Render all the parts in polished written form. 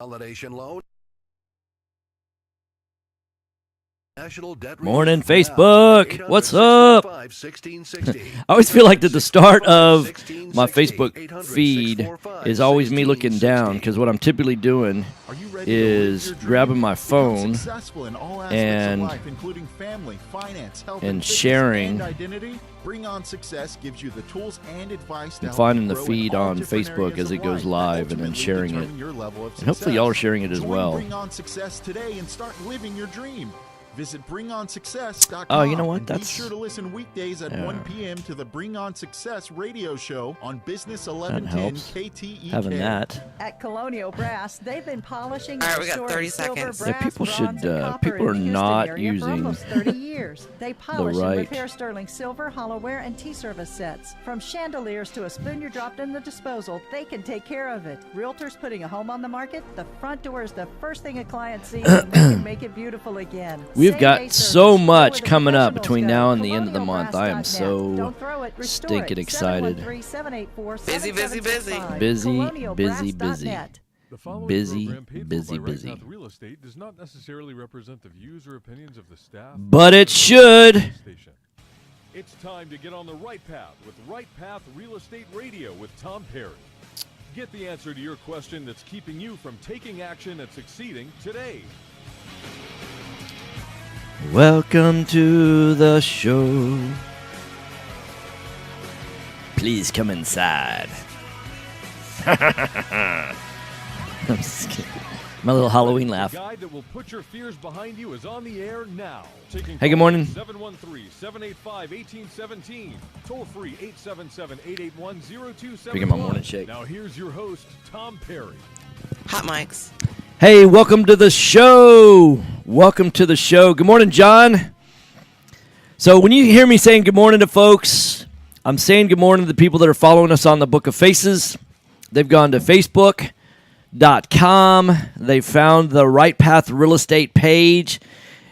Consolidation loan. National debt Morning, relief Facebook. now. What's up? 800-645-1660. I always feel like that the start of my 1660. Facebook feed is always me looking down, because what I'm typically doing is grabbing my phone and sharing Bring On Success gives you the tools and advice to and help finding you the grow in feed all on different Facebook areas as it of goes life, live and then ultimately sharing it. determine your level of And hopefully y'all are sharing it as Join well. Bring On Success today and start living your dream. Visit bringonsuccess.com. Oh, you know what? And That's- be sure to listen weekdays at Yeah. 1 p.m. to the Bring On Success radio show on Business 1110 helps, KTEK. having that. At Colonial Brass, they've been polishing All right, and we got restoring 30 silver, seconds. brass, Yeah, people bronze, should, and copper people are in the Houston not area for using almost 30 years. They polish right- and repair sterling silver, hollowware, and tea service sets. From chandeliers to a spoon you dropped in the disposal, they can take care of it. Realtors putting a home on the market, the front door is the first thing a client sees, and they can make it beautiful again. We've Same-day got service. so Go much where the coming up professionals between go. now and the end of the month. I am colonialbrass.net. so Don't throw it, restore stinking it. excited. 713-784-7765. Busy, colonialbrass.net. The following Busy, program paid for busy, by busy. Right Path Real Estate does not necessarily represent the views or opinions of the staff. But it should. Station. It's time to get on the right path with Right Path Real Estate Radio with Tom Perry. Get the answer to your question that's keeping you from taking action and succeeding today. Welcome to the show. Please come inside. I'm just kidding. My little Halloween laugh. The guide that will put your fears behind you is on the air now. Taking Hey, good morning. 713-785-1817. Toll free 877-881-0271. Begin my morning shake. Now here's your host, Tom Perry. Hot mics. Hey, welcome to the show. Welcome to the show. Good morning, John. So when you hear me saying good morning to folks, I'm saying good morning to the people that are following us on the Book of Faces. They've gone to Facebook.com. They found the Right Path Real Estate page.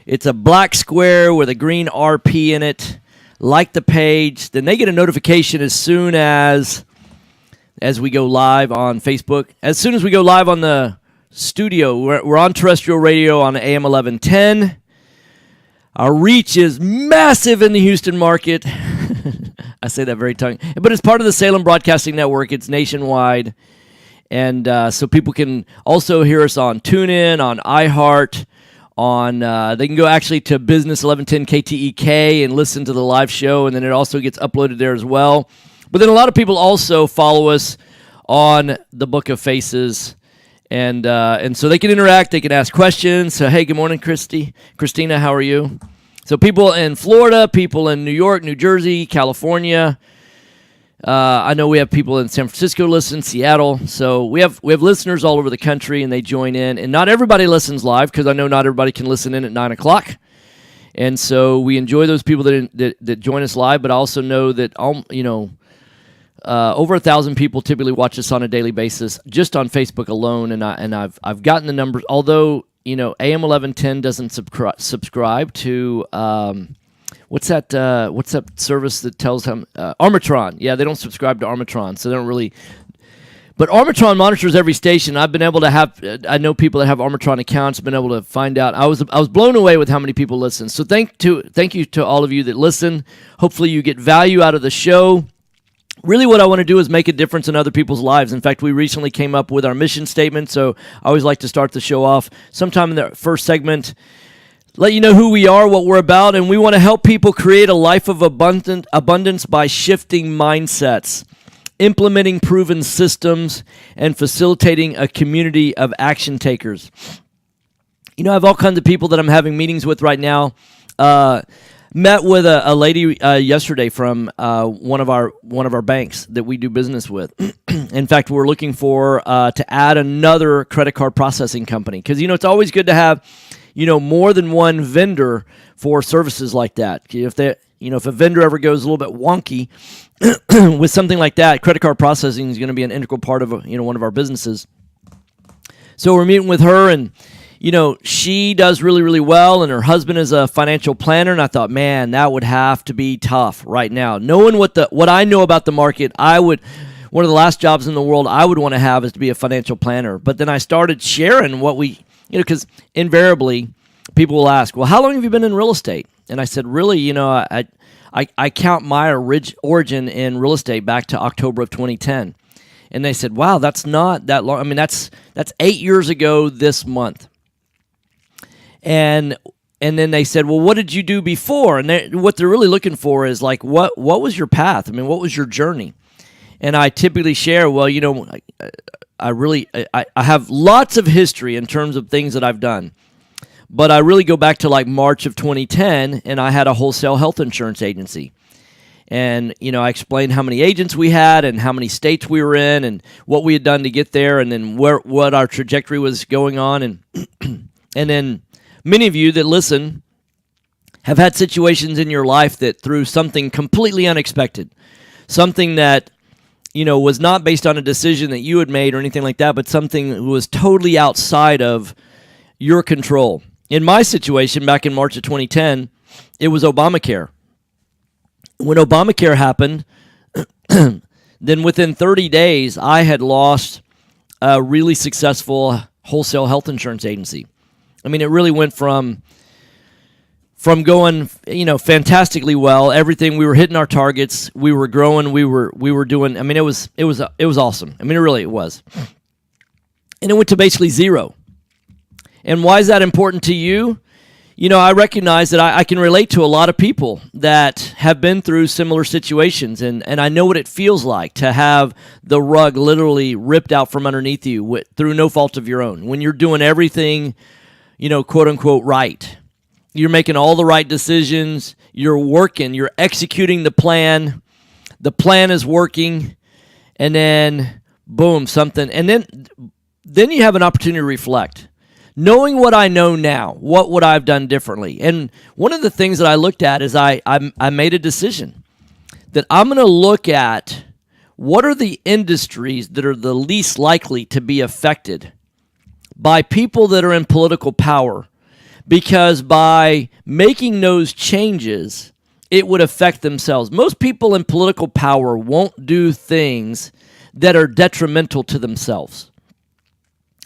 It's a black square with a green RP in it. Like the page. Then they get a notification as soon as we go live on Facebook. As soon as we go live on the studio, we're on terrestrial radio on AM 1110. Our reach is massive in the Houston market. I say that very tongue, but it's part of the Salem Broadcasting Network. It's nationwide, and so people can also hear us on TuneIn, on iHeart, on they can go actually to Business 1110 KTEK and listen to the live show, and then it also gets uploaded there as well. But then a lot of people also follow us on the Book of Faces, and so they can interact, they can ask questions. So hey, good morning, Christina, how are you? So people in Florida, people in New York, New Jersey, California. I know we have people in San Francisco listen, Seattle. So we have listeners all over the country, and they join in. And not everybody listens live, because I know not everybody can listen in at 9 o'clock. And so we enjoy those people that join us live. But I also know that over 1,000 people typically watch us on a daily basis just on Facebook alone. And I've gotten the numbers, although AM 1110 doesn't subscribe to what's that service that tells them Armatron? Yeah, they don't subscribe to Armatron, so they don't really. But Armatron monitors every station. I've been able to have. I know people that have Armatron accounts. Been able to find out. I was blown away with how many people listen. So thank you to all of you that listen. Hopefully you get value out of the show. Really what I want to do is make a difference in other people's lives. In fact, we recently came up with our mission statement, so I always like to start the show off sometime in the first segment, let you know who we are, what we're about, and we want to help people create a life of abundance by shifting mindsets, implementing proven systems, and facilitating a community of action takers. I have all kinds of people that I'm having meetings with right now. Met with a lady yesterday from one of our banks that we do business with. In fact, we're looking for to add another credit card processing company, because it's always good to have more than one vendor for services like that. If a vendor ever goes a little bit wonky with something like that, credit card processing is going to be an integral part of one of our businesses. So we're meeting with her, and she does really, really well, and her husband is a financial planner, and I thought, man, that would have to be tough right now. Knowing what I know about the market, one of the last jobs in the world I would want to have is to be a financial planner. But then I started sharing what because invariably people will ask, well, how long have you been in real estate? And I said, really, I count my origin in real estate back to October of 2010. And they said, wow, that's not that long. I mean, that's 8 years ago this month. And then they said, well, what did you do before? And what they're really looking for is like, what was your path? I mean, what was your journey? And I typically share, well, I have lots of history in terms of things that I've done. But I really go back to like March of 2010, and I had a wholesale health insurance agency. And, I explained how many agents we had and how many states we were in and what we had done to get there and then what our trajectory was going on. And and then many of you that listen have had situations in your life that through something completely unexpected, something that, was not based on a decision that you had made or anything like that, but something that was totally outside of your control. In my situation back in March of 2010, it was Obamacare. When Obamacare happened, then within 30 days, I had lost a really successful wholesale health insurance agency. I mean, it really went from going, fantastically well. Everything, we were hitting our targets. We were growing. We were doing. I mean, it was awesome. I mean, it was. And it went to basically zero. And why is that important to you? I recognize that I can relate to a lot of people that have been through similar situations, and I know what it feels like to have the rug literally ripped out from underneath you through no fault of your own. When you're doing everything, quote unquote, right. You're making all the right decisions. You're working. You're executing the plan. The plan is working, and then boom, something, and then you have an opportunity to reflect. Knowing what I know now, what would I have done differently? And one of the things that I looked at is I made a decision that I'm going to look at what are the industries that are the least likely to be affected by people that are in political power, because by making those changes, it would affect themselves. Most people in political power won't do things that are detrimental to themselves.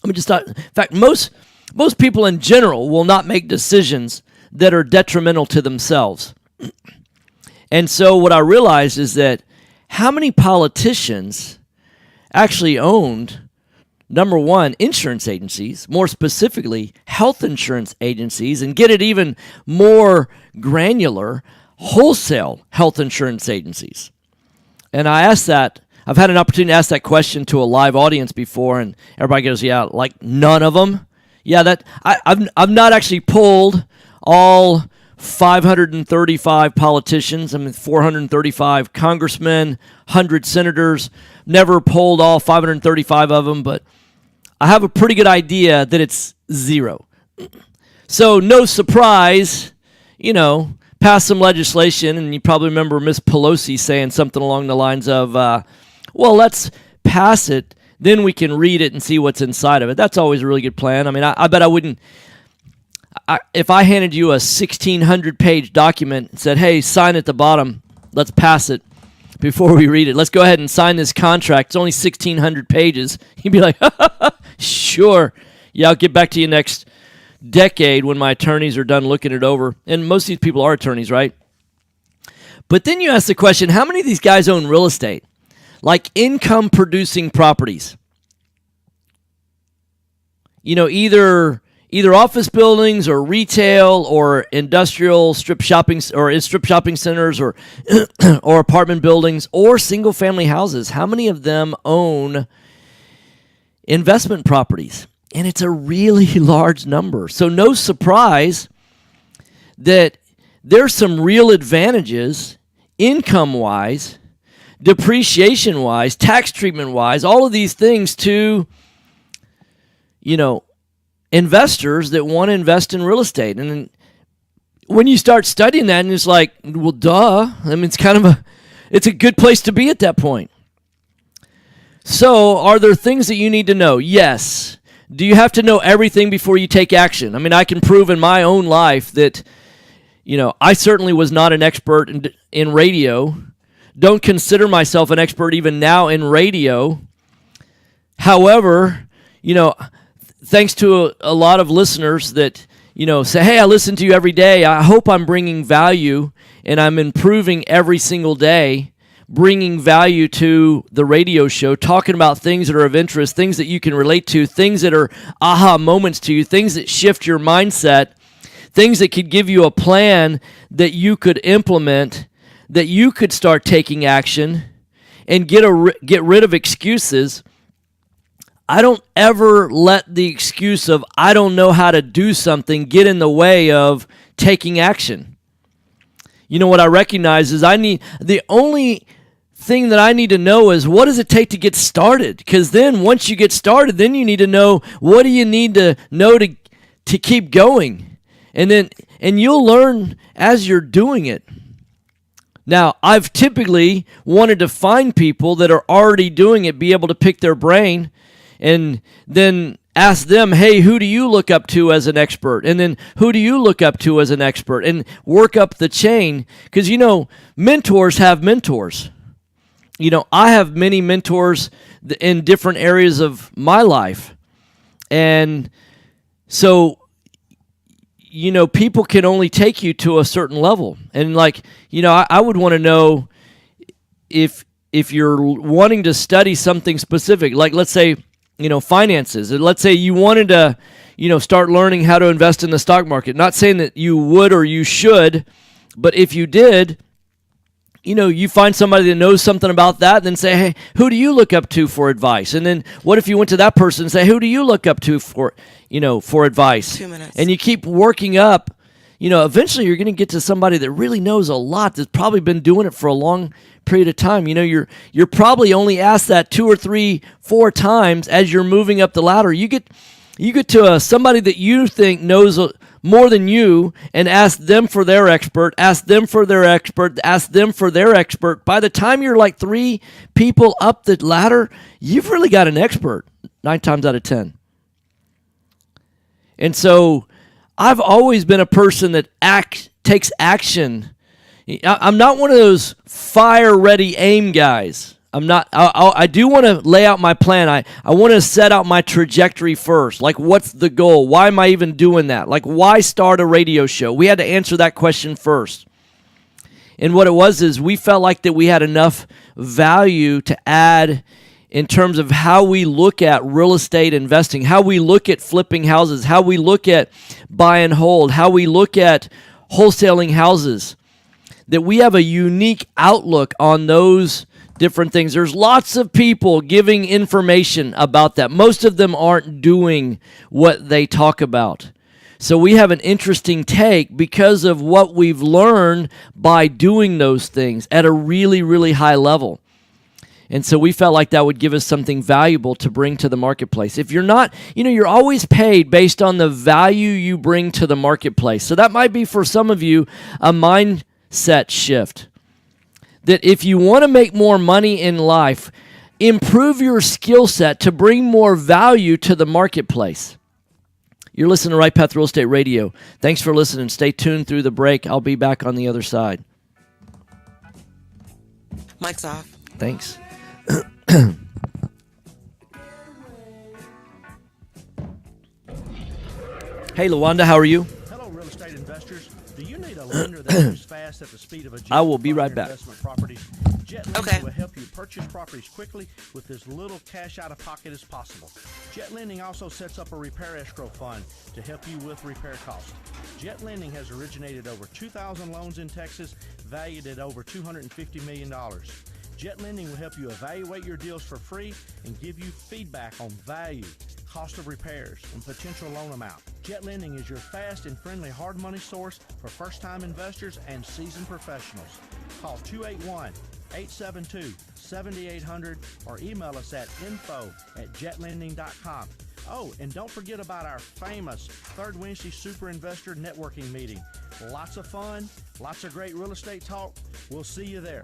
Let me just start. In fact, most people in general will not make decisions that are detrimental to themselves. And so what I realized is that how many politicians actually owned, number one, insurance agencies, more specifically health insurance agencies, and get it even more granular, wholesale health insurance agencies. And I asked that, I've had an opportunity to ask that question to a live audience before, and everybody goes, yeah, like none of them. Yeah, I've not actually pulled all 535 politicians. I mean, 435 congressmen, 100 senators. Never polled all 535 of them, but I have a pretty good that it's zero. So no surprise, pass some legislation, and you probably remember Miss Pelosi saying something along the lines of, well, let's pass it, then we can read it and see what's inside of it. That's always a really good plan. I mean, I bet I wouldn't, if I handed you a 1,600-page document and said, hey, sign at the bottom, let's pass it before we read it. Let's go ahead and sign this contract. It's only 1,600 pages. You'd be like, sure. Yeah, I'll get back to you next decade when my attorneys are done looking it over. And most of these people are attorneys, right? But then you ask the question, how many of these guys own real estate? Like income-producing properties. Either office buildings or retail or industrial strip shopping centers or or apartment buildings or single-family houses. How many of them own investment properties? And it's a really large number. So no surprise that there's some real advantages income-wise, depreciation-wise, tax treatment-wise, all of these things to, investors that want to invest in real estate. And when you start studying that, and it's like, well, duh. I mean, it's a good place to be at that point. So are there things that you need to know? Yes. Do you have to know everything before you take action? I mean, I can prove in my own life that, I certainly was not an expert in radio, don't consider myself an expert even now in radio. However, thanks to a lot of listeners that, say, hey, I listen to you every day. I hope I'm bringing value and I'm improving every single day, bringing value to the radio show, talking about things that are of interest, things that you can relate to, things that are aha moments to you, things that shift your mindset, things that could give you a plan that you could implement, that you could start taking action and get rid of excuses. I don't ever let the excuse of I don't know how to do something get in the way of taking action. What I recognize is the only thing that I need to know is what does it take to get started? Because then once you get started, then you need to know what do you need to know to keep going. And you'll learn as you're doing it. Now, I've typically wanted to find people that are already doing it, be able to pick their brain, and then ask them, hey, who do you look up to as an expert? And then who do you look up to as an expert? And work up the chain. Because, mentors have mentors. I have many mentors in different areas of my life. And so, people can only take you to a certain level. And I would want to know if you're wanting to study something specific, like let's say, finances. And let's say you wanted to, start learning how to invest in the stock market. Not saying that you would or you should, but if you did, you find somebody that knows something about that, then say, hey, who do you look up to for advice? And then what if you went to that person and say, who do you look up to for advice? 2 minutes. And you keep working up, eventually you're going to get to somebody that really knows a lot, that's probably been doing it for a long period of time. You're probably only asked that 2 or 3, 4 times as you're moving up the ladder. You get to somebody that you think knows more than you and ask them for their expert, ask them for their expert, ask them for their expert. By the time you're like 3 people up the ladder, you've really got an expert 9 times out of 10. And so I've always been a person that takes action. I'm not one of those fire-ready aim guys. I'm not. I do want to lay out my plan. I want to set out my trajectory first. Like, what's the goal? Why am I even doing that? Like, why start a radio show? We had to answer that question first. And what it was is we felt like that we had enough value to add in terms of how we look at real estate investing, how we look at flipping houses, how we look at buy and hold, how we look at wholesaling houses, that we have a unique outlook on those different things. There's lots of people giving information about that. Most of them aren't doing what they talk about. So we have an interesting take because of what we've learned by doing those things at a really, really high level. And so we felt like that would give us something valuable to bring to the marketplace. If you're not, you're always paid based on the value you bring to the marketplace. So that might be for some of you a mindset shift. That if you want to make more money in life, improve your skill set to bring more value to the marketplace. You're listening to Right Path Real Estate Radio. Thanks for listening. Stay tuned through the break. I'll be back on the other side. Mic's off. Thanks. Hey, Lawanda, how are you? Hello, real estate investors. Do you need a lender that moves fast at the speed of a jet? I will be to fund right your back. Investment properties? Jet Lending Okay. will help you purchase properties quickly with as little cash out of pocket as possible. Jet Lending also sets up a repair escrow fund to help you with repair costs. Jet Lending has originated over 2,000 loans in Texas, valued at over $250 million. Jet Lending will help you evaluate your deals for free and give you feedback on value, cost of repairs, and potential loan amount. Jet Lending is your fast and friendly hard money source for first-time investors and seasoned professionals. Call 281-872-7800 or email us at info@jetlending.com. Oh, and don't forget about our famous Third Wednesday Super Investor Networking Meeting. Lots of fun, lots of great real estate talk. We'll see you there.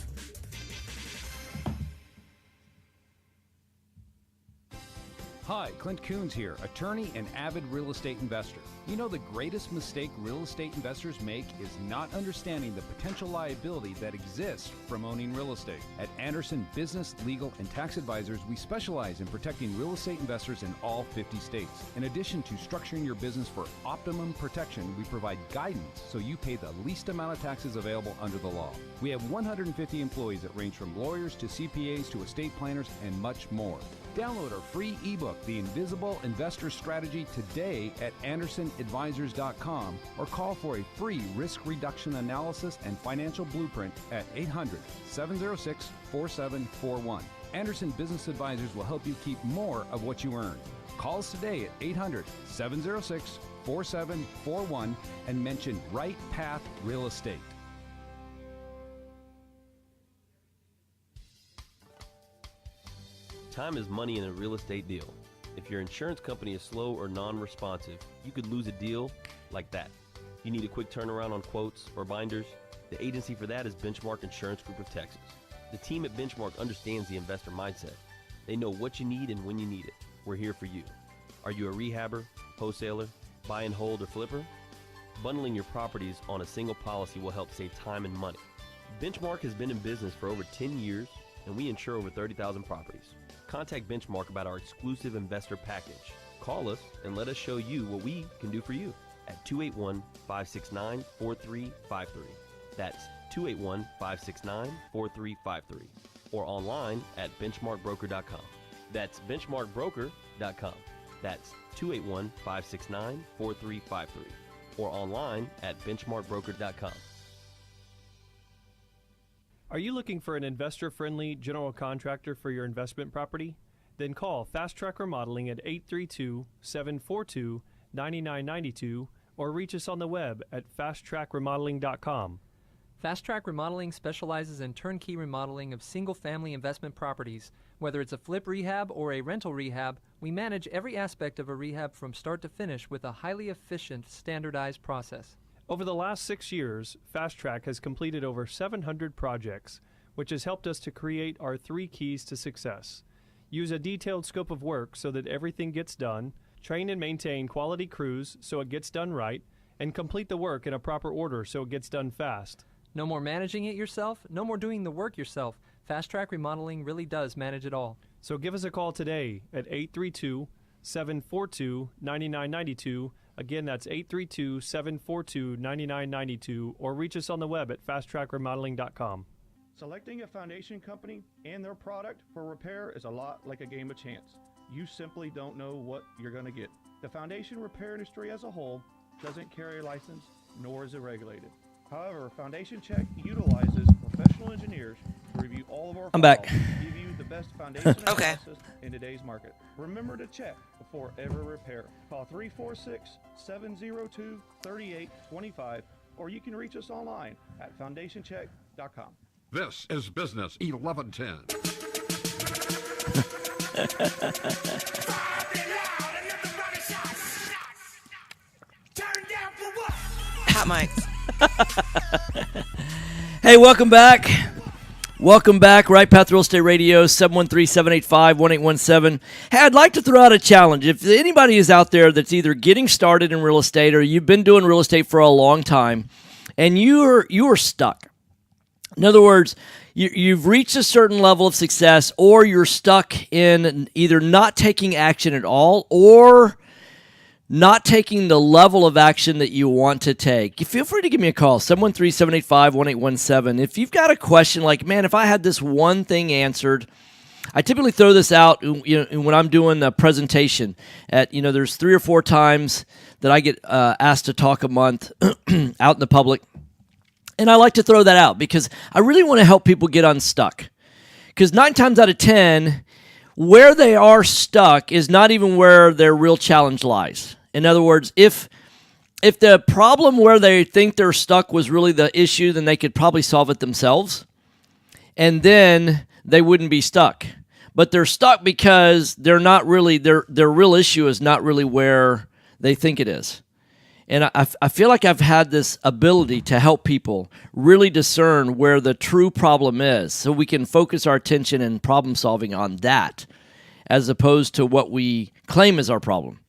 Hi, Clint Coons here, attorney and avid real estate investor. You know, the greatest mistake real estate investors make is not understanding the potential liability that exists from owning real estate. At Anderson Business, Legal, and Tax Advisors, we specialize in protecting real estate investors in all 50 states. In addition to structuring your business for optimum protection, we provide guidance so you pay the least amount of taxes available under the law. We have 150 employees that range from lawyers to CPAs to estate planners and much more. Download our free ebook, The Invisible Investor Strategy, today at AndersonAdvisors.com or call for a free risk reduction analysis and financial blueprint at 800-706-4741. Anderson Business Advisors will help you keep more of what you earn. Call us today at 800-706-4741 and mention Right Path Real Estate. Time is money in a real estate deal. If your insurance company is slow or non-responsive, you could lose a deal like that. You need a quick turnaround on quotes or binders? The agency for that is Benchmark Insurance Group of Texas. The team at Benchmark understands the investor mindset. They know what you need and when you need it. We're here for you. Are you a rehabber, wholesaler, buy and hold, or flipper? Bundling your properties on a single policy will help save time and money. Benchmark has been in business for over 10 years, and we insure over 30,000 properties. Contact Benchmark about our exclusive investor package. Call us and let us show you what we can do for you at 281-569-4353. That's 281-569-4353. Or online at benchmarkbroker.com. That's benchmarkbroker.com. That's 281-569-4353. Or online at benchmarkbroker.com. Are you looking for an investor-friendly general contractor for your investment property? Then call Fast Track Remodeling at 832-742-9992 or reach us on the web at fasttrackremodeling.com. Fast Track Remodeling specializes in turnkey remodeling of single-family investment properties. Whether it's a flip rehab or a rental rehab, we manage every aspect of a rehab from start to finish with a highly efficient, standardized process. Over the last 6 years, Fast Track has completed over 700 projects, which has helped us to create our 3 keys to success. Use a detailed scope of work so that everything gets done, train and maintain quality crews so it gets done right, and complete the work in a proper order so it gets done fast. No more managing it yourself, no more doing the work yourself. Fast Track Remodeling really does manage it all. So give us a call today at 832-742-9992. Again, that's 832-742-9992, or reach us on the web at fasttrackremodeling.com. Selecting a foundation company and their product for repair is a lot like a game of chance. You simply don't know what you're going to get. The foundation repair industry as a whole doesn't carry a license, nor is it regulated. However, Foundation Check utilizes professional engineers to review all of our I'm back. files to give you the best foundation analysis in today's market. Remember to check before every repair. Call 346-702-3825, or you can reach us online at foundationcheck.com. This is Business 1110. Hot mic. Hey, welcome back. Welcome back. Right Path Real Estate Radio, 713-785-1817. Hey, I'd like to throw out a challenge. If anybody is out there that's either getting started in real estate or you've been doing real estate for a long time and you're stuck. In other words, you've reached a certain level of success, or you're stuck in either not taking action at all or not taking the level of action that you want to take. You feel free to give me a call, 713-785-1817. If you've got a question like, man, if I had this one thing answered, I typically throw this out when I'm doing a presentation. There's 3 or 4 times that I get asked to talk a month out in the public. And I like to throw that out because I really want to help people get unstuck. Because 9 times out of 10, where they are stuck is not even where their real challenge lies. In other words, if the problem where they think they're stuck was really the issue, then they could probably solve it themselves. And then they wouldn't be stuck. But they're stuck because they're not really, their real issue is not really where they think it is. And I feel like I've had this ability to help people really discern where the true problem is so we can focus our attention and problem solving on that as opposed to what we claim is our problem,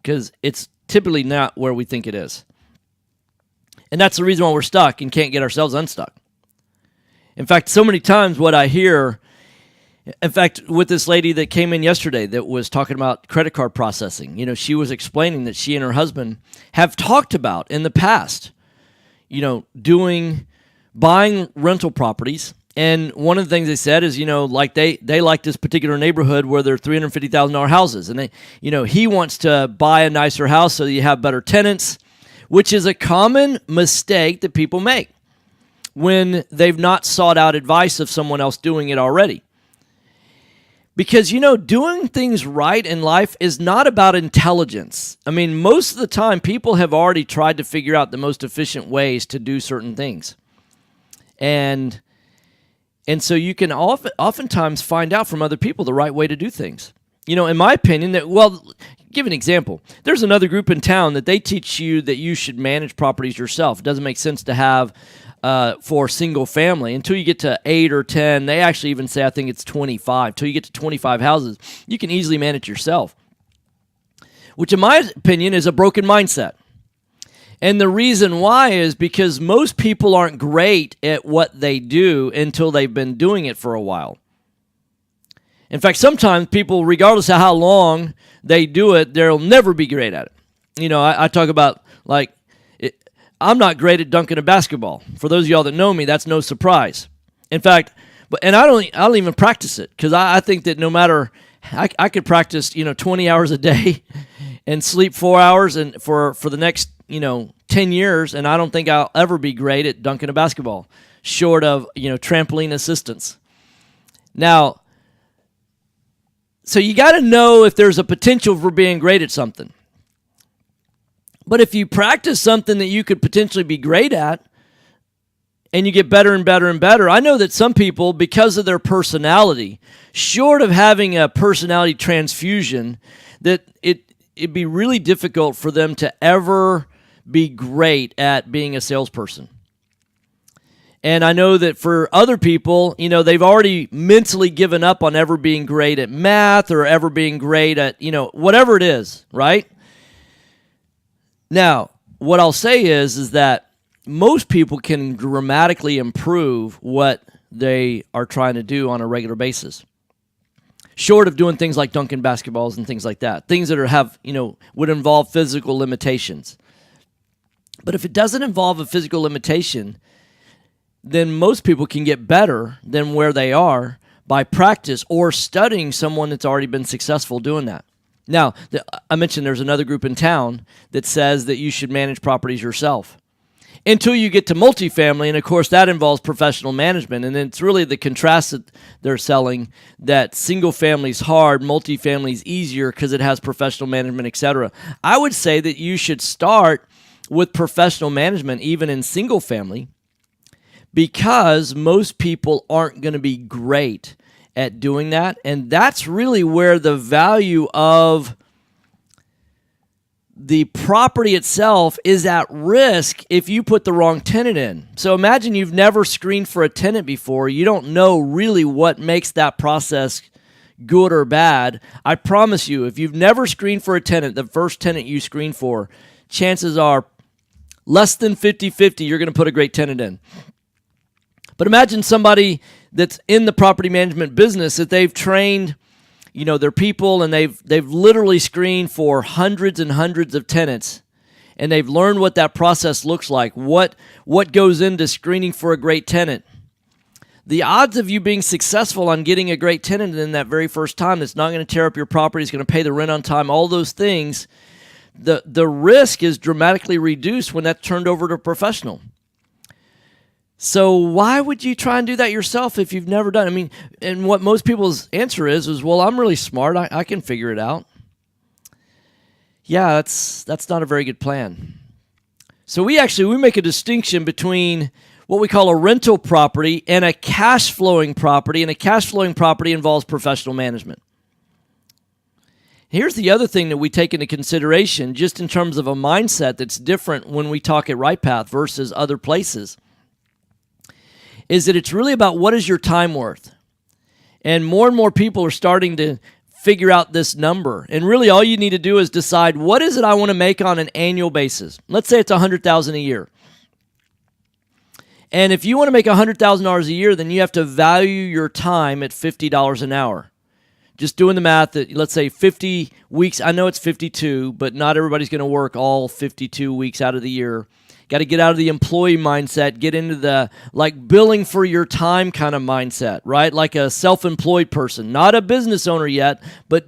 because it's typically not where we think it is. And that's the reason why we're stuck and can't get ourselves unstuck. In fact, so many times what I hear, in fact, with this lady that came in yesterday that was talking about credit card processing, you know, she was explaining that she and her husband have talked about in the past, you know, buying rental properties. And one of the things they said is, you know, like they like this particular neighborhood where they're $350,000 houses. And he wants to buy a nicer house so that you have better tenants, which is a common mistake that people make when they've not sought out advice of someone else doing it already. Because, you know, doing things right in life is not about intelligence. I mean, most of the time, people have already tried to figure out the most efficient ways to do certain things. And so you can oftentimes find out from other people the right way to do things. You know, in my opinion, give an example. There's another group in town that they teach you that you should manage properties yourself. It doesn't make sense to have for single family until you get to 8 or 10. They actually even say, I think it's 25. Till you get to 25 houses, you can easily manage yourself, which in my opinion is a broken mindset. And the reason why is because most people aren't great at what they do until they've been doing it for a while. In fact, sometimes people, regardless of how long they do it, they'll never be great at it. You know, I talk about, like, I'm not great at dunking a basketball. For those of y'all that know me, that's no surprise. In fact, I don't even practice it, because I think that no matter, I could practice, 20 hours a day and sleep 4 hours and for the next 10 years, and I don't think I'll ever be great at dunking a basketball, short of, trampoline assistance. Now, so you got to know if there's a potential for being great at something. But if you practice something that you could potentially be great at, and you get better and better and better, I know that some people, because of their personality, short of having a personality transfusion, that it'd be really difficult for them to ever be great at being a salesperson. And I know that for other people, they've already mentally given up on ever being great at math or ever being great at, whatever it is, right? Now, what I'll say is that most people can dramatically improve what they are trying to do on a regular basis, short of doing things like dunking basketballs and things like that, things that would involve physical limitations. But if it doesn't involve a physical limitation, then most people can get better than where they are by practice or studying someone that's already been successful doing that. Now, I mentioned there's another group in town that says that you should manage properties yourself until you get to multifamily, and of course that involves professional management, and it's really the contrast that they're selling, that single family is hard, multifamily is easier because it has professional management, etc. I would say that you should start with professional management even in single family, because most people aren't going to be great at doing that. And that's really where the value of the property itself is at risk if you put the wrong tenant in. So imagine you've never screened for a tenant before. You don't know really what makes that process good or bad. I promise you, if you've never screened for a tenant, the first tenant you screen for, chances are less than 50-50 you're going to put a great tenant in. But imagine somebody that's in the property management business, that they've trained, their people, and they've literally screened for hundreds and hundreds of tenants, and they've learned what that process looks like, what goes into screening for a great tenant. The odds of you being successful on getting a great tenant in that very first time that's not going to tear up your property, is going to pay the rent on time, all those things, the risk is dramatically reduced when that's turned over to a professional. So why would you try and do that yourself if you've never done it? I mean, and what most people's answer is, well, I'm really smart. I can figure it out. Yeah, that's not a very good plan. So we make a distinction between what we call a rental property and a cash flowing property, and a cash flowing property involves professional management. Here's the other thing that we take into consideration, just in terms of a mindset that's different when we talk at Right Path versus other places, is that it's really about what is your time worth. And more people are starting to figure out this number. And really all you need to do is decide, what is it I want to make on an annual basis? Let's say it's $100,000 a year. And if you want to make $100,000 a year, then you have to value your time at $50 an hour. Just doing the math, that let's say 50 weeks, I know it's 52, but not everybody's going to work all 52 weeks out of the year. Got to get out of the employee mindset, get into the like billing for your time kind of mindset, right? Like a self-employed person, not a business owner yet, but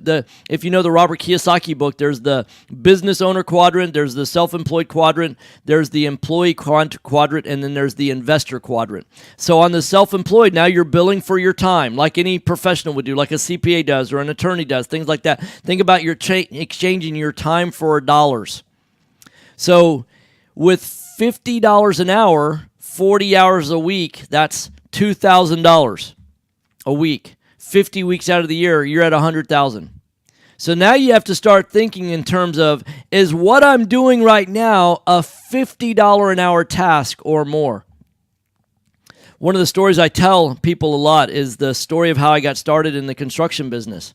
if you know the Robert Kiyosaki book, there's the business owner quadrant, there's the self-employed quadrant, there's the employee quadrant, and then there's the investor quadrant. So on the self-employed, now you're billing for your time, like any professional would do, like a CPA does or an attorney does, things like that. Think about your exchanging your time for dollars. So with $50 an hour, 40 hours a week, that's $2,000 a week. 50 weeks out of the year, you're at $100,000. So now you have to start thinking in terms of, is what I'm doing right now a $50 an hour task or more? One of the stories I tell people a lot is the story of how I got started in the construction business.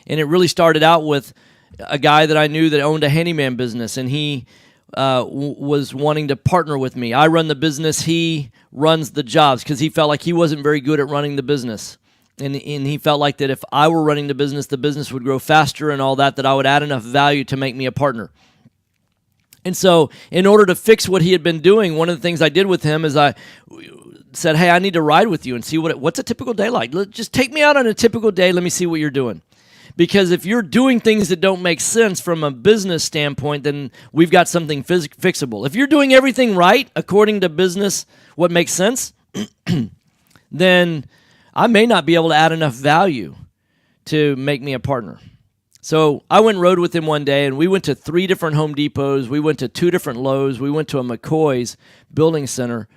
And it really started out with a guy that I knew that owned a handyman business, and he was wanting to partner with me. I run the business, he runs the jobs, because he felt like he wasn't very good at running the business. And he felt like that if I were running the business would grow faster and all that I would add enough value to make me a partner. And so in order to fix what he had been doing, one of the things I did with him is I said, hey, I need to ride with you and see what's a typical day like. Just take me out on a typical day. Let me see what you're doing. Because if you're doing things that don't make sense from a business standpoint, then we've got something fixable. If you're doing everything right, according to business, what makes sense, then I may not be able to add enough value to make me a partner. So I went and rode with him one day, and we went to 3 different Home Depots. We went to 2 different Lowe's. We went to a McCoy's building center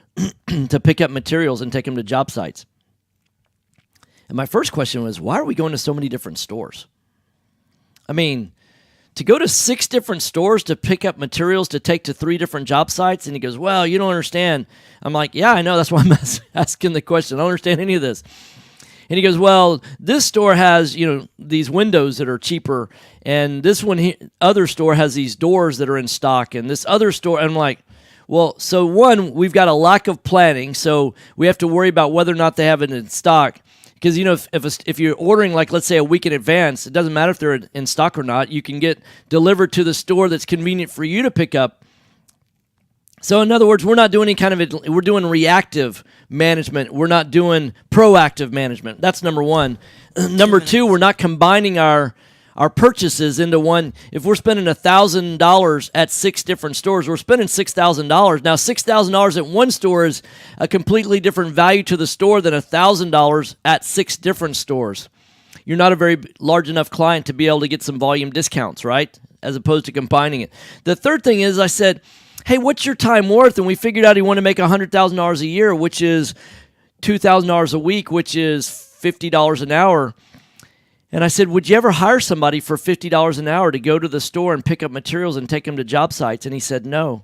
to pick up materials and take them to job sites. And my first question was, why are we going to so many different stores? I mean, to go to 6 different stores to pick up materials to take to 3 different job sites? And he goes, well, you don't understand. I'm like, yeah, I know. That's why I'm asking the question. I don't understand any of this. And he goes, well, this store has, these windows that are cheaper. And this other store has these doors that are in stock. And this other store, I'm like, well, so one, we've got a lack of planning. So we have to worry about whether or not they have it in stock. Because, if you're ordering, like, let's say a week in advance, it doesn't matter if they're in stock or not. You can get delivered to the store that's convenient for you to pick up. So, in other words, we're not doing we're doing reactive management. We're not doing proactive management. That's number one. Number 2, we're not combining our purchases into one. If we're spending $1,000 at 6 different stores, we're spending $6,000. Now, $6,000 at one store is a completely different value to the store than $1,000 at 6 different stores. You're not a very large enough client to be able to get some volume discounts, right? As opposed to combining it. The third thing is I said, hey, what's your time worth? And we figured out he wanted to make $100,000 a year, which is $2,000 a week, which is $50 an hour. And I said, would you ever hire somebody for $50 an hour to go to the store and pick up materials and take them to job sites? And he said, no.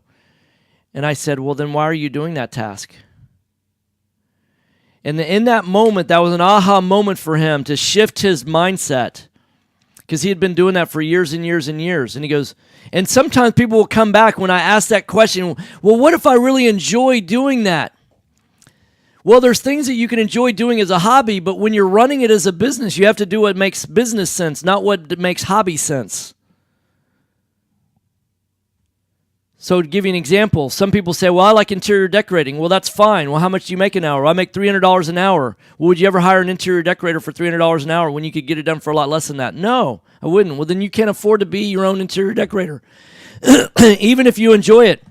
And I said, well, then why are you doing that task? And in that moment, that was an aha moment for him to shift his mindset, because he had been doing that for years and years and years. And he goes, and sometimes people will come back when I ask that question, well, what if I really enjoy doing that? Well, there's things that you can enjoy doing as a hobby, but when you're running it as a business, you have to do what makes business sense, not what makes hobby sense. So to give you an example, some people say, well, I like interior decorating. Well, that's fine. Well, how much do you make an hour? I make $300 an hour. Well, would you ever hire an interior decorator for $300 an hour when you could get it done for a lot less than that? No, I wouldn't. Well, then you can't afford to be your own interior decorator, even if you enjoy it.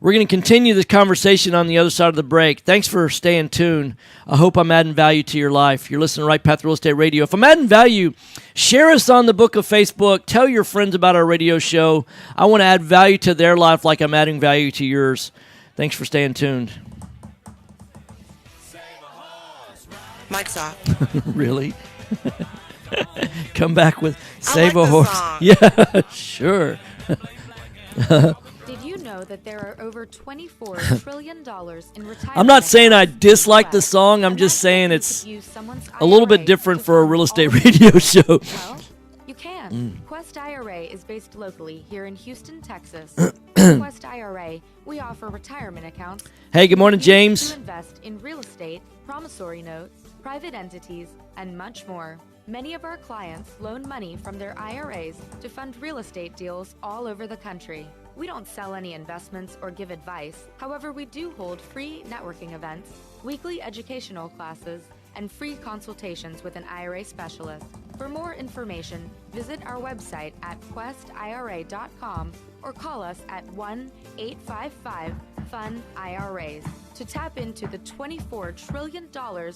We're going to continue this conversation on the other side of the break. Thanks for staying tuned. I hope I'm adding value to your life. You're listening to Right Path Real Estate Radio. If I'm adding value, share us on the book of Facebook. Tell your friends about our radio show. I want to add value to their life like I'm adding value to yours. Thanks for staying tuned. Mike's off. Really? Come back with Save like a Horse. song. Yeah, sure. Did you know know that there are over $24 trillion in retirement? I'm not saying I accounts in the dislike the US, song. I'm and just that's saying why you it's could use someone's a little bit IRA different to for a fund real all estate of your radio needs. show. Well, you can. Quest IRA is based locally here in Houston, Texas. At Quest IRA, we offer retirement accounts. Hey, good morning, used James. To invest in real estate, promissory notes, private entities, and much more. Many of our clients loan money from their IRAs to fund real estate deals all over the country. We don't sell any investments or give advice. However, we do hold free networking events, weekly educational classes, and free consultations with an IRA specialist. For more information, visit our website at questira.com or call us at 1-855-FUN-IRAs. To tap into the $24 trillion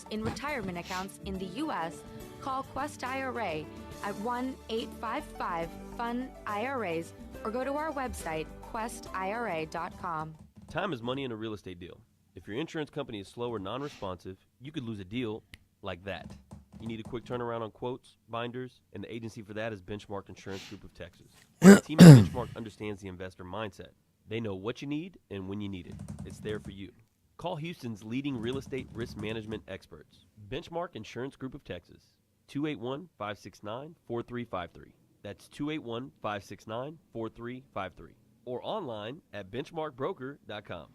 in retirement accounts in the U.S., call Quest IRA at 1-855-FUN-IRAs or go to our website, questira.com. Time is money in a real estate deal. If your insurance company is slow or non-responsive, you could lose a deal like that. You need a quick turnaround on quotes, binders, and the agency for that is Benchmark Insurance Group of Texas. The team at Benchmark understands the investor mindset. They know what you need and when you need it. It's there for you. Call Houston's leading real estate risk management experts, Benchmark Insurance Group of Texas, 281-569-4353. That's 281-569-4353. Or online at benchmarkbroker.com.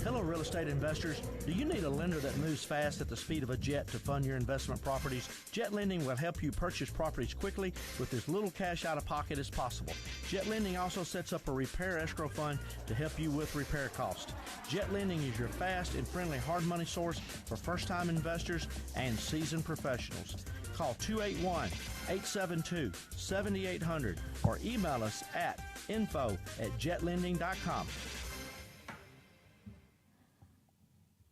Hello, real estate investors. Do you need a lender that moves fast at the speed of a jet to fund your investment properties? Jet Lending will help you purchase properties quickly with as little cash out of pocket as possible. Jet Lending also sets up a repair escrow fund to help you with repair costs. Jet Lending is your fast and friendly hard money source for first-time investors and seasoned professionals. Call 281-872-7800 or email us at info@jetlending.com.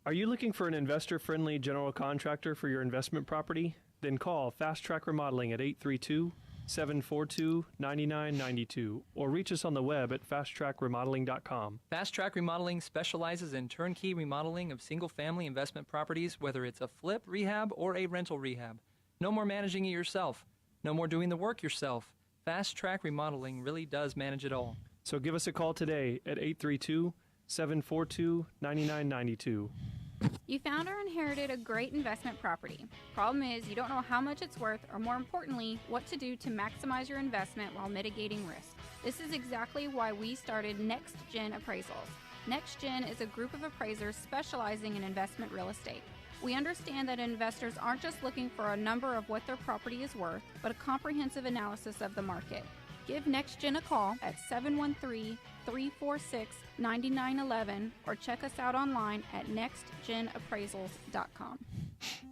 Are you looking for an investor-friendly general contractor for your investment property? Then call Fast Track Remodeling at 832-742-9992 or reach us on the web at fasttrackremodeling.com. Fast Track Remodeling specializes in turnkey remodeling of single-family investment properties, whether it's a flip, rehab, or a rental rehab. No more managing it yourself. No more doing the work yourself. Fast Track Remodeling really does manage it all. So give us a call today at 832-742-9992. You found or inherited a great investment property. Problem is, you don't know how much it's worth, or more importantly, what to do to maximize your investment while mitigating risk. This is exactly why we started Next Gen Appraisals. Next Gen is a group of appraisers specializing in investment real estate. We understand that investors aren't just looking for a number of what their property is worth, but a comprehensive analysis of the market. Give NextGen a call at 713-346-9911 or check us out online at nextgenappraisals.com.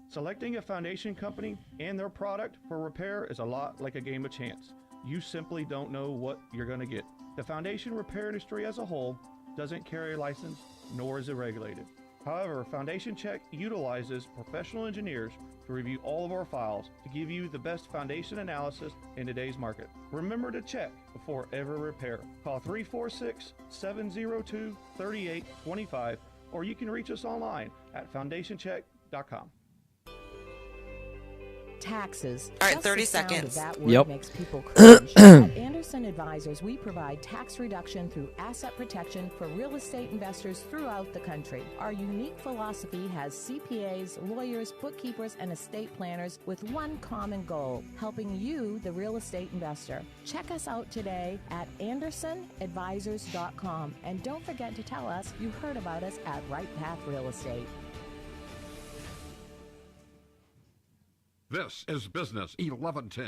Selecting a foundation company and their product for repair is a lot like a game of chance. You simply don't know what you're going to get. The foundation repair industry as a whole doesn't carry a license, nor is it regulated. However, Foundation Check utilizes professional engineers to review all of our files to give you the best foundation analysis in today's market. Remember to check before every repair. Call 346-702-3825 or you can reach us online at foundationcheck.com. Taxes. All right, 30 seconds. That word makes people cringe. At Anderson Advisors, we provide tax reduction through asset protection for real estate investors throughout the country. Our unique philosophy has CPAs, lawyers, bookkeepers, and estate planners with one common goal, helping you, the real estate investor. Check us out today at AndersonAdvisors.com. And don't forget to tell us you heard about us at Right Path Real Estate. This is Business 1110.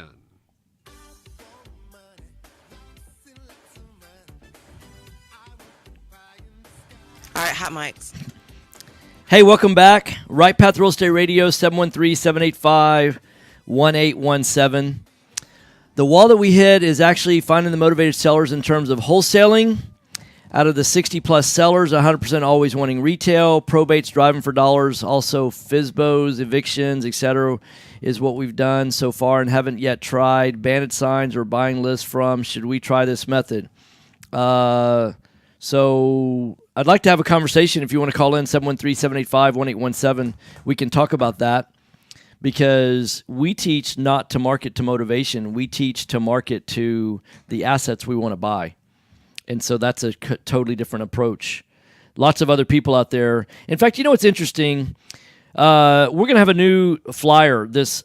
All right, hot mics. Hey, welcome back. Right Path Real Estate Radio, 713-785-1817. The wall that we hit is actually finding the motivated sellers in terms of wholesaling. Out of the 60-plus sellers, 100% always wanting retail, probates, driving for dollars, also FSBOs, evictions, etc. is what we've done so far and haven't yet tried. Bandit signs or buying lists from, should we try this method? So I'd like to have a conversation. If you want to call in, 713-785-1817, we can talk about that because we teach not to market to motivation. We teach to market to the assets we want to buy. And so that's a totally different approach. Lots of other people out there. In fact, you know what's interesting? We're going to have a new flyer this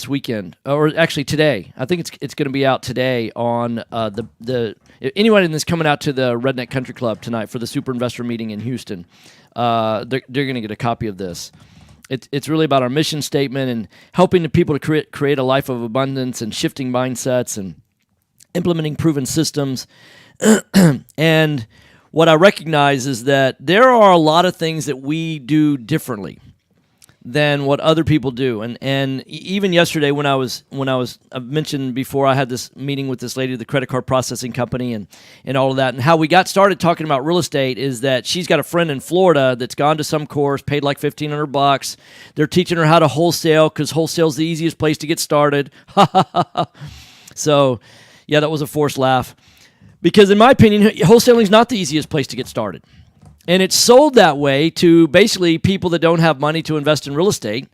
weekend, or actually today. I think it's going to be out today on the anyone that's coming out to the Redneck Country Club tonight for the Super Investor meeting in Houston. They're going to get a copy of this. It's really about our mission statement and helping the people to create a life of abundance and shifting mindsets and implementing proven systems. And what I recognize is that there are a lot of things that we do differently than what other people do. And even yesterday when I mentioned before, I had this meeting with this lady, the credit card processing company and all of that. And how we got started talking about real estate is that she's got a friend in Florida that's gone to some course, paid like $1,500. They're teaching her how to wholesale because wholesale's the easiest place to get started. So, yeah, that was a forced laugh. Because in my opinion, wholesaling is not the easiest place to get started. And it's sold that way to basically people that don't have money to invest in real estate,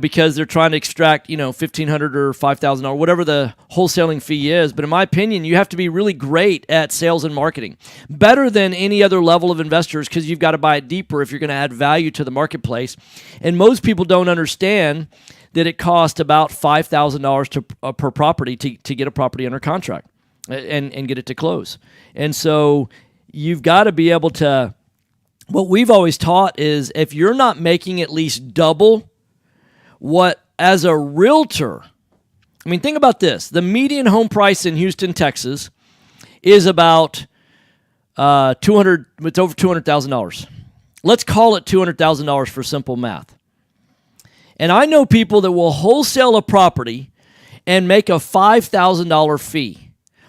because they're trying to extract, $1,500 or $5,000, whatever the wholesaling fee is. But in my opinion, you have to be really great at sales and marketing, better than any other level of investors, because you've got to buy it deeper if you're going to add value to the marketplace. And most people don't understand that it costs about $5,000 per property to get a property under contract and get it to close. And so you've got to be able to, what we've always taught is if you're not making at least double what, as a realtor, I mean, think about this. The median home price in Houston, Texas is about it's over $200,000. Let's call it $200,000 for simple math. And I know people that will wholesale a property and make a $5,000 fee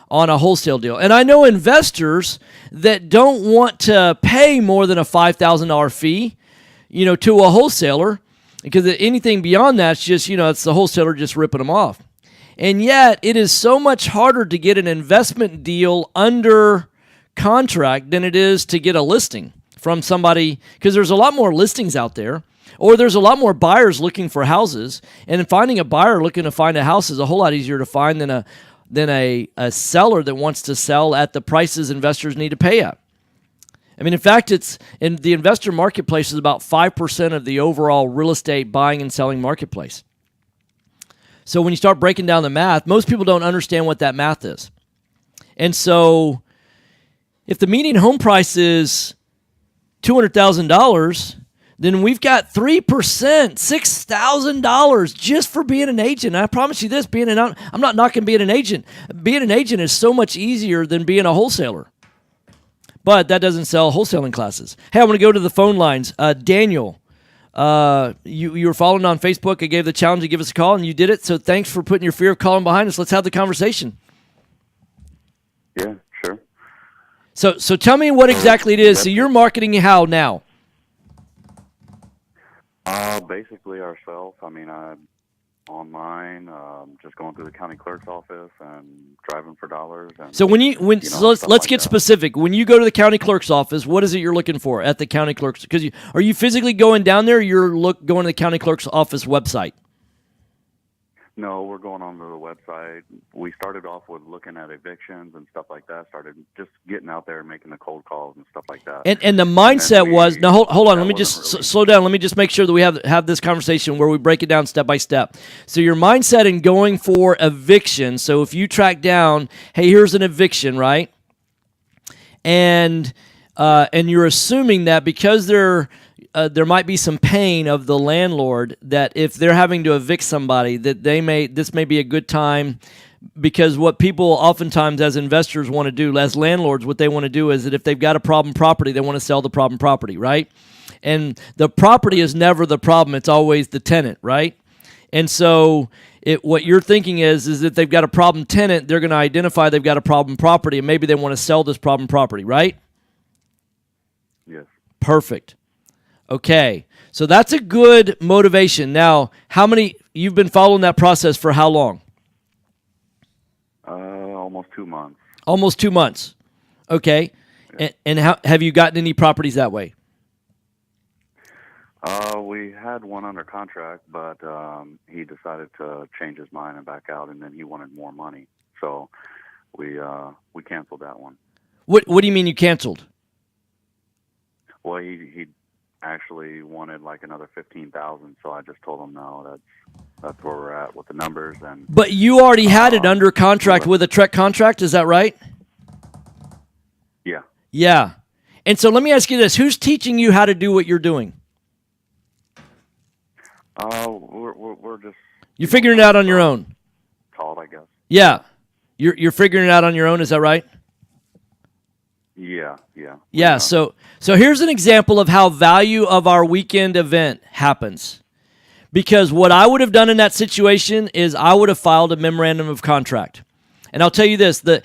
on a wholesale deal. And I know investors that don't want to pay more than a $5,000 fee, to a wholesaler, because anything beyond that, it's just, it's the wholesaler just ripping them off. And yet, it is so much harder to get an investment deal under contract than it is to get a listing from somebody, because there's a lot more listings out there, or there's a lot more buyers looking for houses, and finding a buyer looking to find a house is a whole lot easier to find than a seller that wants to sell at the prices investors need to pay at. I mean, in fact, it's in the investor marketplace is about 5% of the overall real estate buying and selling marketplace. So when you start breaking down the math, most people don't understand what that math is. And so if the median home price is $200,000, then we've got 3%, $6,000 just for being an agent. And I promise you this, I'm not knocking being an agent. Being an agent is so much easier than being a wholesaler. But that doesn't sell wholesaling classes. Hey, I want to go to the phone lines. Daniel, you were following on Facebook. I gave the challenge to give us a call, and you did it. So thanks for putting your fear of calling behind us. Let's have the conversation. Yeah, sure. So tell me what exactly it is. So you're marketing how now? Basically ourselves. I mean, online, just going through the county clerk's office and driving for dollars. And, so let's get specific. When you go to the county clerk's office, what is it you're looking for at the county clerk's? Because are you physically going down there? Or you're going to the county clerk's office website? No, we're going on to the website. We started off with looking at evictions and stuff like that. Started just getting out there and making the cold calls and stuff like that. And the mindset was, now hold on, let me just slow down. Let me just make sure that we have this conversation where we break it down step by step. So your mindset in going for eviction, so if you track down, hey, here's an eviction, right? And you're assuming that because there might be some pain of the landlord, that if they're having to evict somebody, that this may be a good time, because what people oftentimes as investors want to do, as landlords, what they want to do is that if they've got a problem property, they want to sell the problem property, right? And the property is never the problem; it's always the tenant, right? And so what you're thinking is if they've got a problem tenant, they're going to identify they've got a problem property, and maybe they want to sell this problem property, right? Yes. Perfect. Okay, so that's a good motivation. Now, you've been following that process for how long? Almost 2 months. Almost 2 months. Okay, yeah. And how have you gotten any properties that way? We had one under contract, but he decided to change his mind and back out, and then he wanted more money. So we canceled that one. What do you mean you canceled? Well, he actually wanted like another 15,000, so I just told him no. That's where we're at with the numbers. And But you already had it under contract with a Trek contract, is that right? yeah. Yeah. And so let me ask you this: who's teaching you how to do what you're doing? We're just You're figuring it out on your own. taught, I guess. Yeah. You're figuring it out on your own, is that right? Yeah. Yeah, so here's an example of how value of our weekend event happens. Because what I would have done in that situation is I would have filed a memorandum of contract. And I'll tell you this, the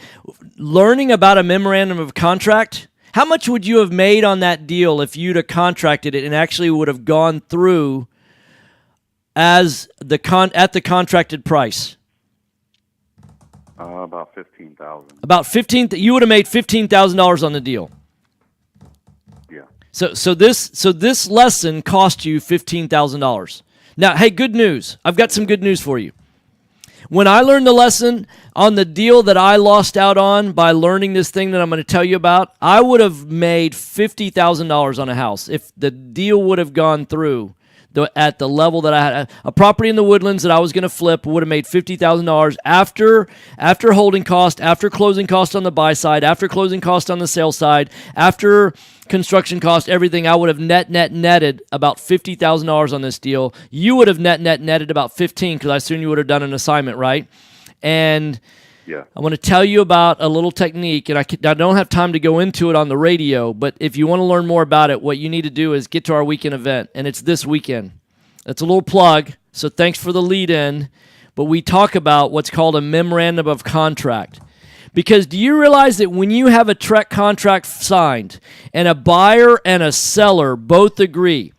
learning about a memorandum of contract, how much would you have made on that deal if you'd have contracted it and actually would have gone through as at the contracted price? About 15,000. About 15. You would have made $15,000 on the deal. Yeah. So this lesson cost you $15,000. Now, hey, good news. I've got some good news for you. When I learned the lesson on the deal that I lost out on by learning this thing that I'm going to tell you about, I would have made $50,000 on a house if the deal would have gone through at the level that I had. A property in the Woodlands that I was going to flip would have made $50,000 after holding cost, after closing cost on the buy side, after closing cost on the sale side, after construction cost, everything. I would have netted about $50,000 on this deal. You would have netted about 15 because I assume you would have done an assignment, right? And yeah. I want to tell you about a little technique, and I don't have time to go into it on the radio, but if you want to learn more about it, what you need to do is get to our weekend event, and it's this weekend. It's a little plug, so thanks for the lead-in, but we talk about what's called a memorandum of contract. Because do you realize that when you have a Trek contract signed and a buyer and a seller both agree,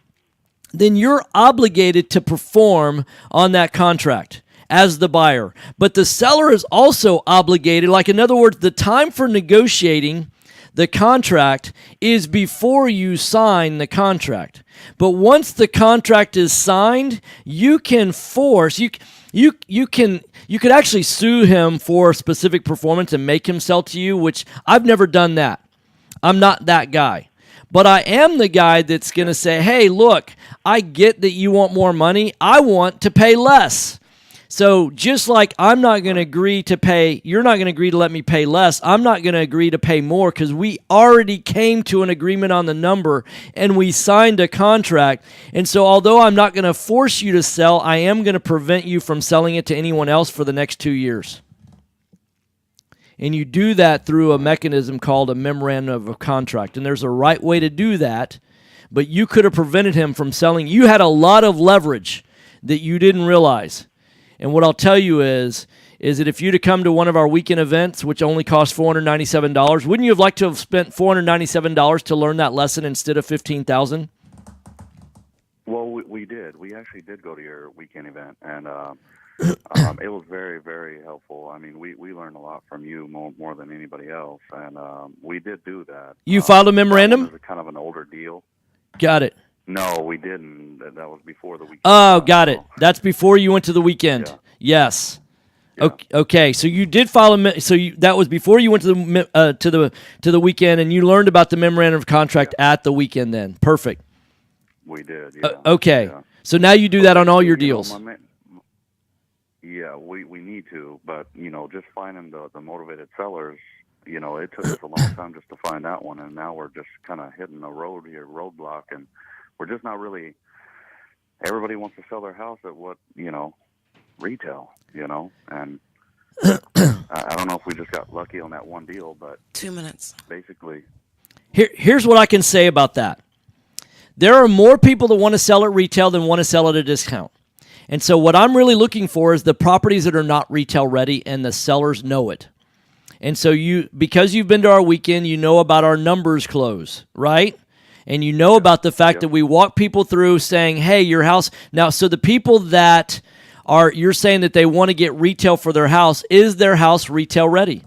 then you're obligated to perform on that contract as the buyer. But the seller is also obligated, like in other words, the time for negotiating the contract is before you sign the contract. But once the contract is signed, you can force, you could actually sue him for specific performance and make him sell to you, which I've never done that. I'm not that guy. But I am the guy that's going to say, hey, look, I get that you want more money. I want to pay less. So just like I'm not going to agree to pay, you're not going to agree to let me pay less, I'm not going to agree to pay more because we already came to an agreement on the number and we signed a contract. And so although I'm not going to force you to sell, I am going to prevent you from selling it to anyone else for the next 2 years. And you do that through a mechanism called a memorandum of contract. And there's a right way to do that, but you could have prevented him from selling. You had a lot of leverage that you didn't realize. And what I'll tell you is that if you'd have come to one of our weekend events, which only cost $497, wouldn't you have liked to have spent $497 to learn that lesson instead of $15,000? Well, we did. We actually did go to your weekend event, and it was very, very helpful. I mean, we learned a lot from you more than anybody else, and we did do that. You filed a memorandum? It was kind of an older deal. Got it. No, we didn't. That was before the weekend. Oh, got it. That's before you went to the weekend. Yeah. Yes. Yeah. Okay. So you did file that was before you went to the weekend, and you learned about the memorandum of contract at the weekend. Then perfect. We did. Yeah. Okay. Yeah. So now you do that on all your deals. Yeah, we need to, but just finding the motivated sellers. It took us a long time just to find that one, and now we're just kind of hitting a roadblock, and we're just not really. Everybody wants to sell their house at what retail, and I don't know if we just got lucky on that one deal, but 2 minutes. Basically, here's what I can say about that. There are more people that want to sell at retail than want to sell at a discount, and so what I'm really looking for is the properties that are not retail ready, and the sellers know it. And so because you've been to our weekend, you know about our numbers close, right? And you know about the fact that we walk people through saying, hey, your house. Now, so the people that you're saying that they want to get retail for their house, is their house retail ready?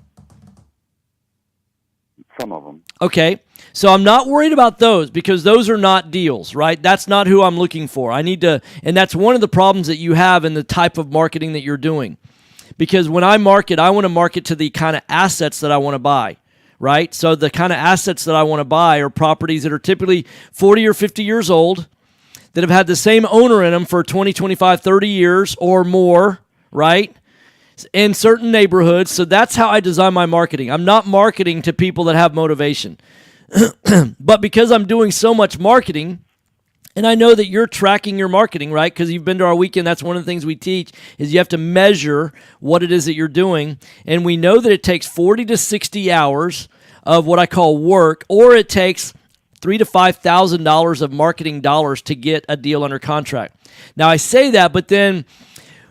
Some of them. Okay. So I'm not worried about those because those are not deals, right? That's not who I'm looking for. And that's one of the problems that you have in the type of marketing that you're doing. Because when I market, I want to market to the kind of assets that I want to buy, right? So the kind of assets that I want to buy are properties that are typically 40 or 50 years old, that have had the same owner in them for 20, 25, 30 years or more, right? In certain neighborhoods. So that's how I design my marketing. I'm not marketing to people that have motivation. But because I'm doing so much marketing, and I know that you're tracking your marketing, right? Because you've been to our weekend. That's one of the things we teach is you have to measure what it is that you're doing. And we know that it takes 40 to 60 hours of what I call work, or it takes $3,000 to $5,000 of marketing dollars to get a deal under contract. Now, I say that, but then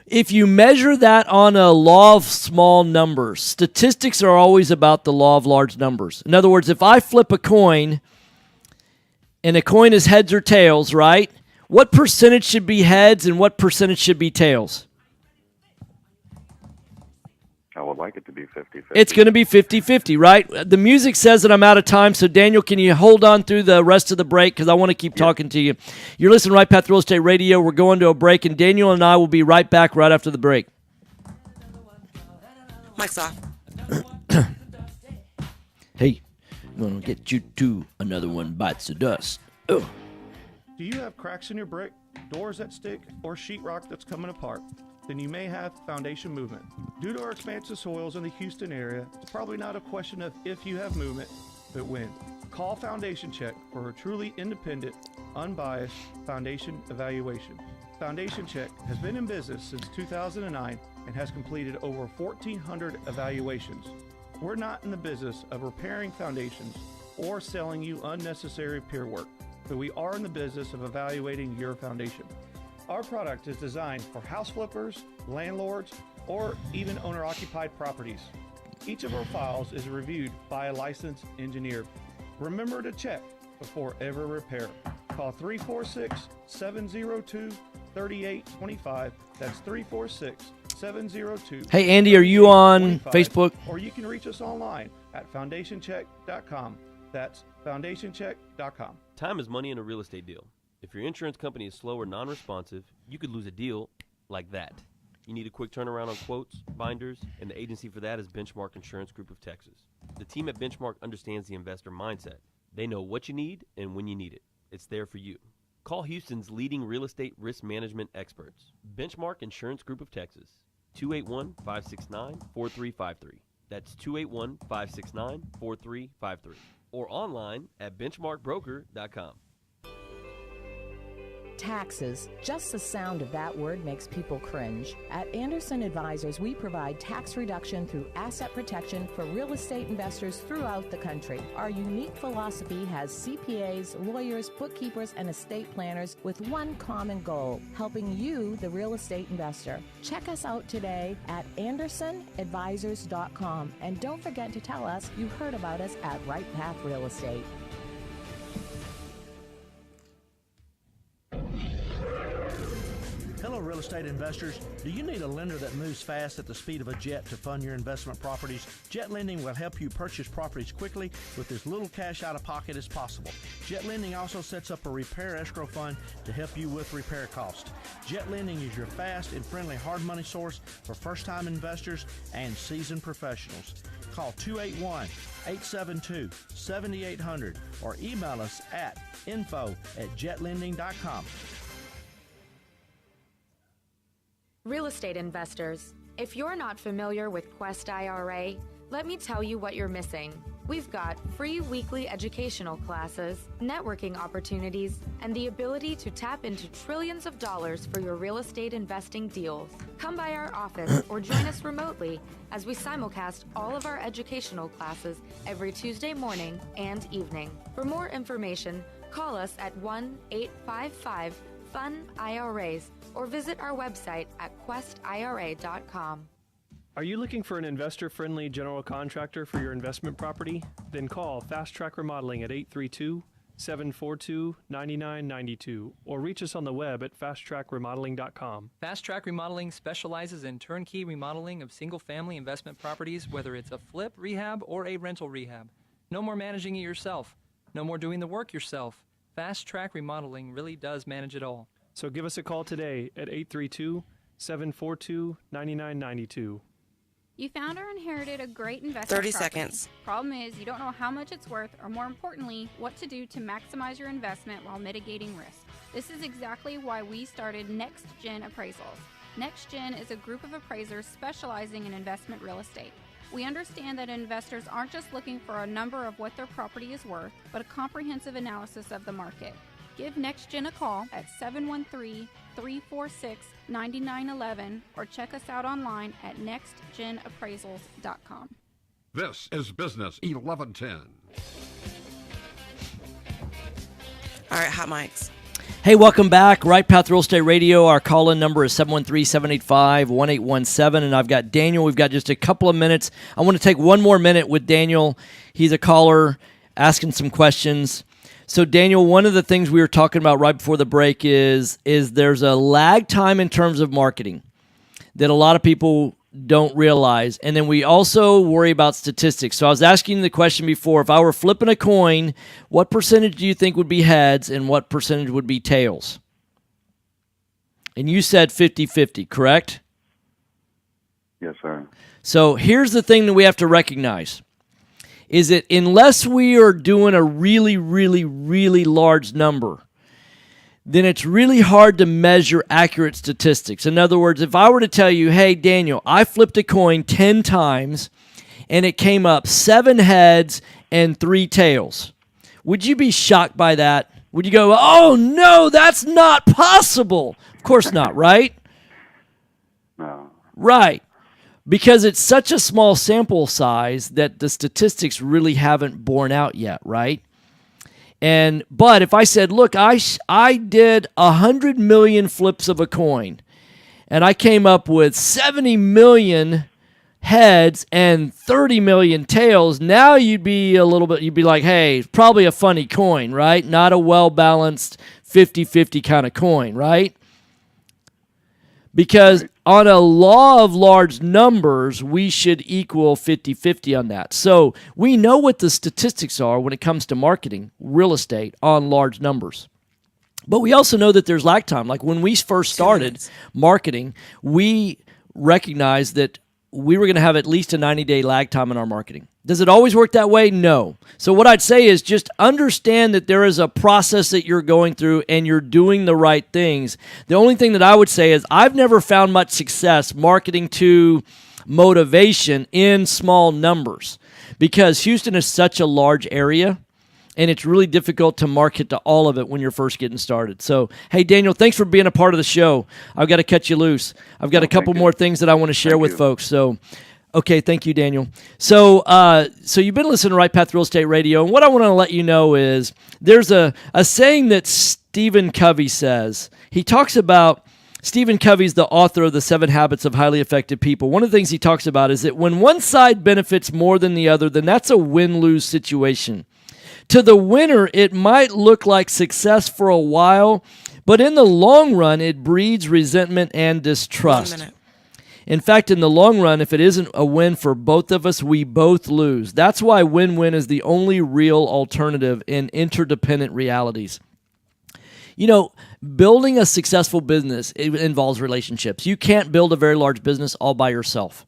if you measure that on a law of small numbers, statistics are always about the law of large numbers. In other words, if I flip a coin and a coin is heads or tails, right? What percentage should be heads and what percentage should be tails? I would like it to be 50-50. It's going to be 50-50, right? The music says that I'm out of time, so Daniel, can you hold on through the rest of the break? Because I want to keep talking to you. You're listening to Right Path Real Estate Radio. We're going to a break, and Daniel and I will be right back right after the break. Mic's off. Hey, I'm going to get you to another one bites the dust. Oh. Do you have cracks in your brick, doors that stick, or sheetrock that's coming apart? Then you may have foundation movement. Due to our expansive soils in the Houston area, it's probably not a question of if you have movement, but when. Call Foundation Check for a truly independent, unbiased foundation evaluation. Foundation Check has been in business since 2009 and has completed over 1,400 evaluations. We're not in the business of repairing foundations or selling you unnecessary peer work, but we are in the business of evaluating your foundation. Our product is designed for house flippers, landlords, or even owner-occupied properties. Each of our files is reviewed by a licensed engineer. Remember to check before every repair. Call 346-702-3825. That's 346-702-3825. Hey, Andy, are you on Facebook? Or you can reach us online at foundationcheck.com. That's foundationcheck.com. Time is money in a real estate deal. If your insurance company is slow or non-responsive, you could lose a deal like that. You need a quick turnaround on quotes, binders, and the agency for that is Benchmark Insurance Group of Texas. The team at Benchmark understands the investor mindset. They know what you need and when you need it. It's there for you. Call Houston's leading real estate risk management experts, Benchmark Insurance Group of Texas, 281-569-4353. That's 281-569-4353. Or online at benchmarkbroker.com. Taxes. Just the sound of that word makes people cringe. At Anderson Advisors, we provide tax reduction through asset protection for real estate investors throughout the country. Our unique philosophy has CPAs, lawyers, bookkeepers, and estate planners with one common goal, helping you, the real estate investor. Check us out today at AndersonAdvisors.com, and don't forget to tell us you heard about us at Right Path Real Estate. Hello, real estate investors. Do you need a lender that moves fast at the speed of a jet to fund your investment properties? Jet Lending will help you purchase properties quickly with as little cash out of pocket as possible. Jet Lending also sets up a repair escrow fund to help you with repair costs. Jet Lending is your fast and friendly hard money source for first-time investors and seasoned professionals. Call 281-872-7800 or email us at info@jetlending.com. Real estate investors, if you're not familiar with Quest IRA, let me tell you what you're missing. We've got free weekly educational classes, networking opportunities, and the ability to tap into trillions of dollars for your real estate investing deals. Come by our office or join us remotely as we simulcast all of our educational classes every Tuesday morning and evening. For more information, call us at 1-855-FUN-IRAs or visit our website at questira.com. Are you looking for an investor-friendly general contractor for your investment property? Then call Fast Track Remodeling at 832-742-9992 or reach us on the web at fasttrackremodeling.com. Fast Track Remodeling specializes in turnkey remodeling of single-family investment properties, whether it's a flip, rehab, or a rental rehab. No more managing it yourself. No more doing the work yourself. Fast Track Remodeling really does manage it all. So give us a call today at 832-742-9992. You found or inherited a great investment 30 property. seconds. Problem is, you don't know how much it's worth, or more importantly, what to do to maximize your investment while mitigating risk. This is exactly why we started Next Gen Appraisals. Next Gen is a group of appraisers specializing in investment real estate. We understand that investors aren't just looking for a number of what their property is worth, but a comprehensive analysis of the market. Give Next Gen a call at 713-346-9911 or check us out online at nextgenappraisals.com. This is Business 1110. All right, hot mics. Hey, welcome back. Right Path Real Estate Radio. Our call-in number is 713-785-1817, and I've got Daniel. We've got just a couple of minutes. I want to take one more minute with Daniel. He's a caller asking some questions. So, Daniel, one of the things we were talking about right before the break is there's a lag time in terms of marketing that a lot of people don't realize. And then we also worry about statistics. So I was asking the question before, if I were flipping a coin, what percentage do you think would be heads and what percentage would be tails? And you said 50-50, correct? Yes, sir. So here's the thing that we have to recognize. Is that unless we are doing a really, really, really large number, then it's really hard to measure accurate statistics. In other words, if I were to tell you, hey, Daniel, I flipped a coin 10 times and it came up 7 heads and 3 tails, would you be shocked by that? Would you go, oh, no, that's not possible? Of course not, right? No. Right. Because it's such a small sample size that the statistics really haven't borne out yet, right? But if I said, look, I did 100 million flips of a coin, and I came up with 70 million heads and 30 million tails, now you'd be like, hey, probably a funny coin, right? Not a well-balanced 50-50 kind of coin, right? Because on a law of large numbers, we should equal 50-50 on that. So we know what the statistics are when it comes to marketing real estate on large numbers. But we also know that there's lag time. Like when we first started marketing, we recognized that we were going to have at least a 90-day lag time in our marketing. Does it always work that way? No. So what I'd say is just understand that there is a process that you're going through and you're doing the right things. The only thing that I would say is I've never found much success marketing to motivation in small numbers because Houston is such a large area and it's really difficult to market to all of it when you're first getting started. So, hey, Daniel, thanks for being a part of the show. I've got to cut you loose. I've got a couple more things that I want to share with folks. So, okay, thank you, Daniel. So you've been listening to Right Path Real Estate Radio, and what I want to let you know is there's a saying that Stephen Covey says. He talks about, Stephen Covey's the author of The 7 Habits of Highly Effective People. One of the things he talks about is that when one side benefits more than the other, then that's a win-lose situation. To the winner, it might look like success for a while, but in the long run, it breeds resentment and distrust. 1 minute. In fact, in the long run, if it isn't a win for both of us, we both lose. That's why win-win is the only real alternative in interdependent realities. You know, building a successful business, it involves relationships. You can't build a very large business all by yourself.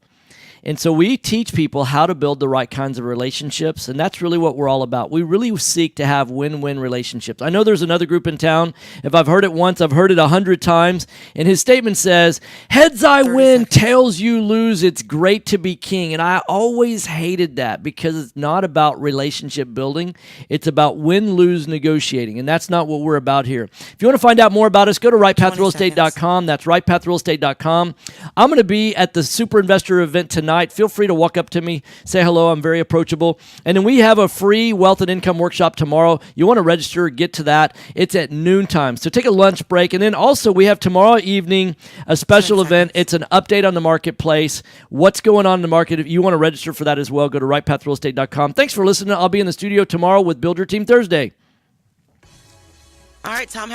And so we teach people how to build the right kinds of relationships, and that's really what we're all about. We really seek to have win-win relationships. I know there's another group in town. If I've heard it once, I've heard it 100 times, and his statement says, heads I win, tails you lose, it's great to be king. And I always hated that because it's not about relationship building. It's about win-lose negotiating, and that's not what we're about here. If you want to find out more about us, go to rightpathrealestate.com. That's rightpathrealestate.com. I'm going to be at the Super Investor event tonight. Feel free to walk up to me, say hello. I'm very approachable. And then we have a free wealth and income workshop tomorrow. You want to register, get to that. It's at noontime. So take a lunch break. And then also we have tomorrow evening a special event. It's an update on the marketplace, what's going on in the market. If you want to register for that as well, go to rightpathrealestate.com. Thanks for listening. I'll be in the studio tomorrow with Build Your Team Thursday. All right, Tom.